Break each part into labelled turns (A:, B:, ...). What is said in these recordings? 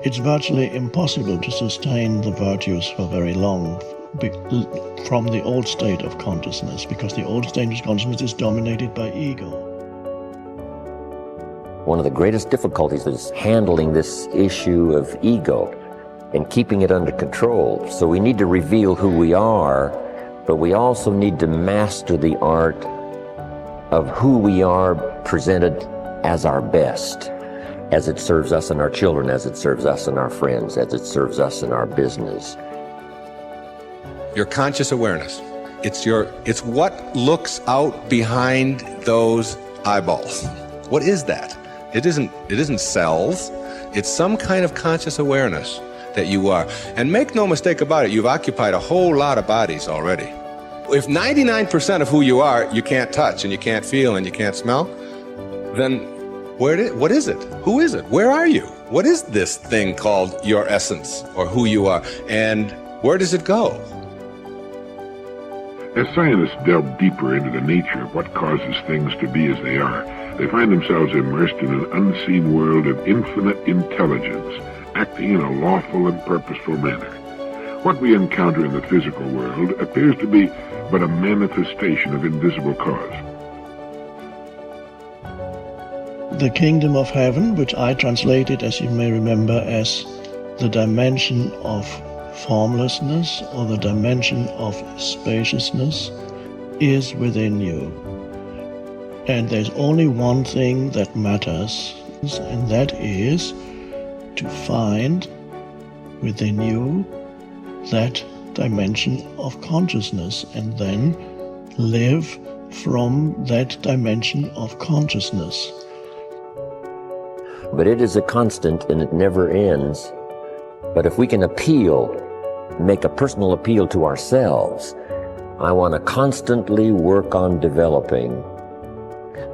A: it's virtually impossible to sustain the virtues for very long from the old state of consciousness, because the old state of consciousness is dominated by ego.
B: One of the greatest difficulties is handling this issue of ego and keeping it under control. So we need to reveal who we are, but we also need to master the art of who we are presented as our best, as it serves us and our children, as it serves us and our friends, as it serves us in our business.
C: Your conscious awareness. It's what looks out behind those eyeballs. What is that? It isn't cells. It's some kind of conscious awareness that you are. And make no mistake about it, you've occupied a whole lot of bodies already. If 99% of who you are, you can't touch and you can't feel and you can't smell, then what is it? Who is it? Where are you? What is this thing called your essence or who you are? And where does it go?
D: As scientists delve deeper into the nature of what causes things to be as they are, they find themselves immersed in an unseen world of infinite intelligence, acting in a lawful and purposeful manner. What we encounter in the physical world appears to be but a manifestation of invisible cause.
A: The kingdom of heaven, which I translated, as you may remember, as the dimension of formlessness or the dimension of spaciousness, is within you. And there's only one thing that matters, and that is to find within you that dimension of consciousness and then live from that dimension of consciousness.
B: But it is a constant and it never ends. But if we can make a personal appeal to ourselves, I want to constantly work on developing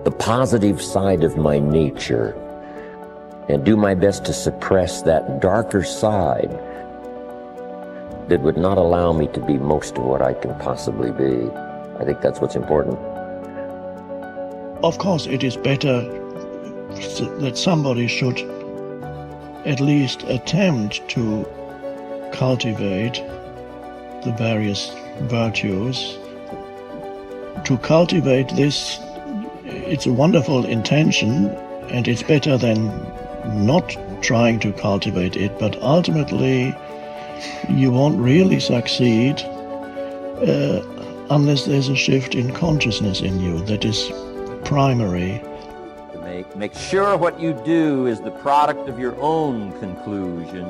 B: the positive side of my nature and do my best to suppress that darker side that would not allow me to be most of what I can possibly be. I think that's what's important.
A: Of course, it is better that somebody should at least attempt to cultivate the various virtues. To cultivate this, it's a wonderful intention, and it's better than not trying to cultivate it, but ultimately you won't really succeed unless there's a shift in consciousness in you that is primary.
B: Make sure what you do is the product of your own conclusion,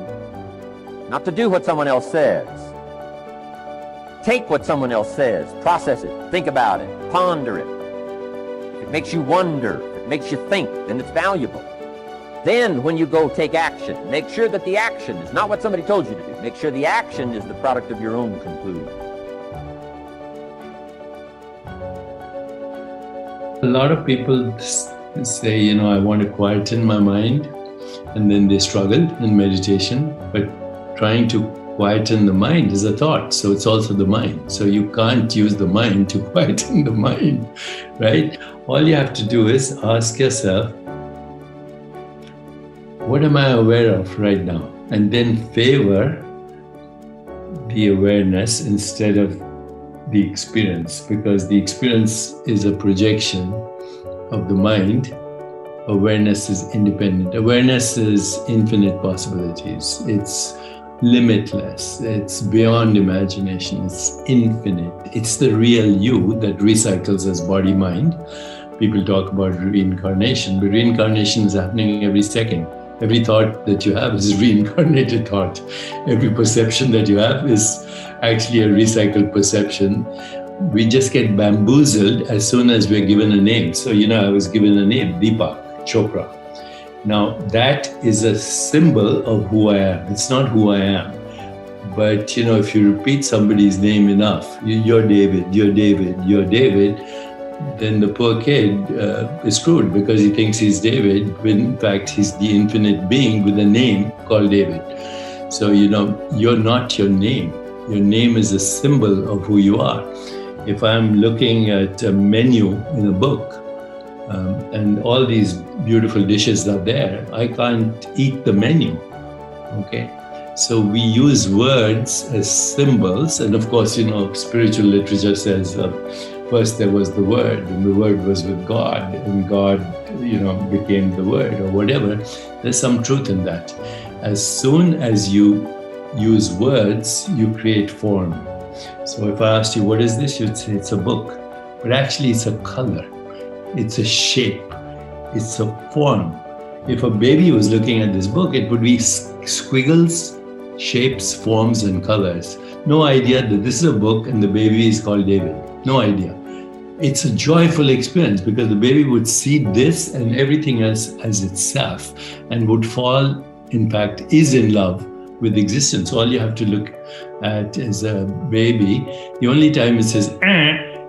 B: not to do what someone else says. Take what someone else says, process it, think about it, ponder it. If it makes you wonder, if it makes you think, then it's valuable. Then when you go take action, make sure that the action is not what somebody told you to do. Make sure the action is the product of your own conclusion.
E: A lot of people say, I want to quieten my mind, and then they struggle in meditation, but trying to quieten the mind is a thought, so it's also the mind. So you can't use the mind to quieten the mind, right? All you have to do is ask yourself, what am I aware of right now? And then favor the awareness instead of the experience, because the experience is a projection of the mind. Awareness is independent. Awareness is infinite possibilities. It's limitless. It's beyond imagination. It's infinite. It's the real you that recycles as body-mind. People talk about reincarnation, but reincarnation is happening every second. Every thought that you have is a reincarnated thought. Every perception that you have is actually a recycled perception. We just get bamboozled as soon as we're given a name. So, I was given a name, Deepak Chopra. Now, that is a symbol of who I am. It's not who I am. But, if you repeat somebody's name enough, you're David, you're David, you're David, then the poor kid is screwed because he thinks he's David, when in fact he's the infinite being with a name called David. So, you're not your name. Your name is a symbol of who you are. If I'm looking at a menu in a book, and all these beautiful dishes are there, I can't eat the menu. Okay. So we use words as symbols. And of course, spiritual literature says first there was the Word, and the Word was with God, and God, became the Word or whatever. There's some truth in that. As soon as you use words, you create form. So if I asked you, what is this? You'd say it's a book. But actually, it's a color. It's a shape. It's a form. If a baby was looking at this book, it would be squiggles, shapes, forms, and colors. No idea that this is a book and the baby is called David. No idea. It's a joyful experience because the baby would see this and everything else as itself and would fall, in fact, is in love with existence. All you have to look at is a baby. The only time it says,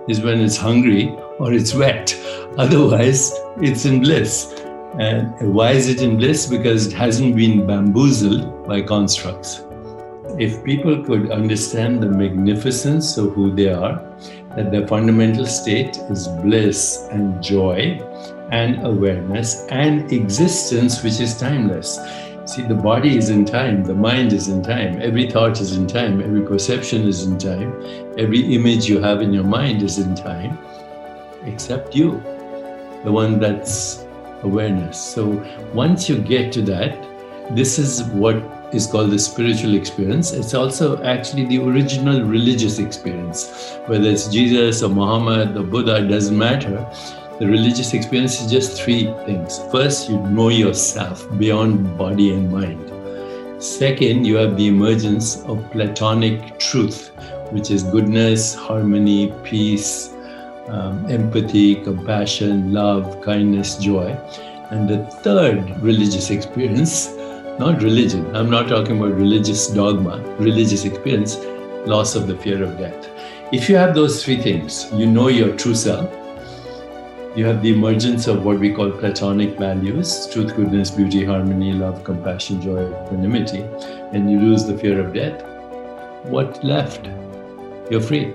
E: is when it's hungry or it's wet. Otherwise, it's in bliss. And why is it in bliss? Because it hasn't been bamboozled by constructs. If people could understand the magnificence of who they are, that their fundamental state is bliss and joy and awareness and existence, which is timeless. See, the body is in time, the mind is in time, every thought is in time, every perception is in time, every image you have in your mind is in time, except you, the one that's awareness. So once you get to that, this is what is called the spiritual experience. It's also actually the original religious experience. Whether it's Jesus or Muhammad or Buddha, it doesn't matter. The religious experience is just three things. First, you know yourself beyond body and mind. Second, you have the emergence of Platonic truth, which is goodness, harmony, peace, empathy, compassion, love, kindness, joy. And the third religious experience, not religion, I'm not talking about religious dogma, religious experience, loss of the fear of death. If you have those three things, you know your true self, you have the emergence of what we call Platonic values, truth, goodness, beauty, harmony, love, compassion, joy, equanimity, and you lose the fear of death, what left? You're free.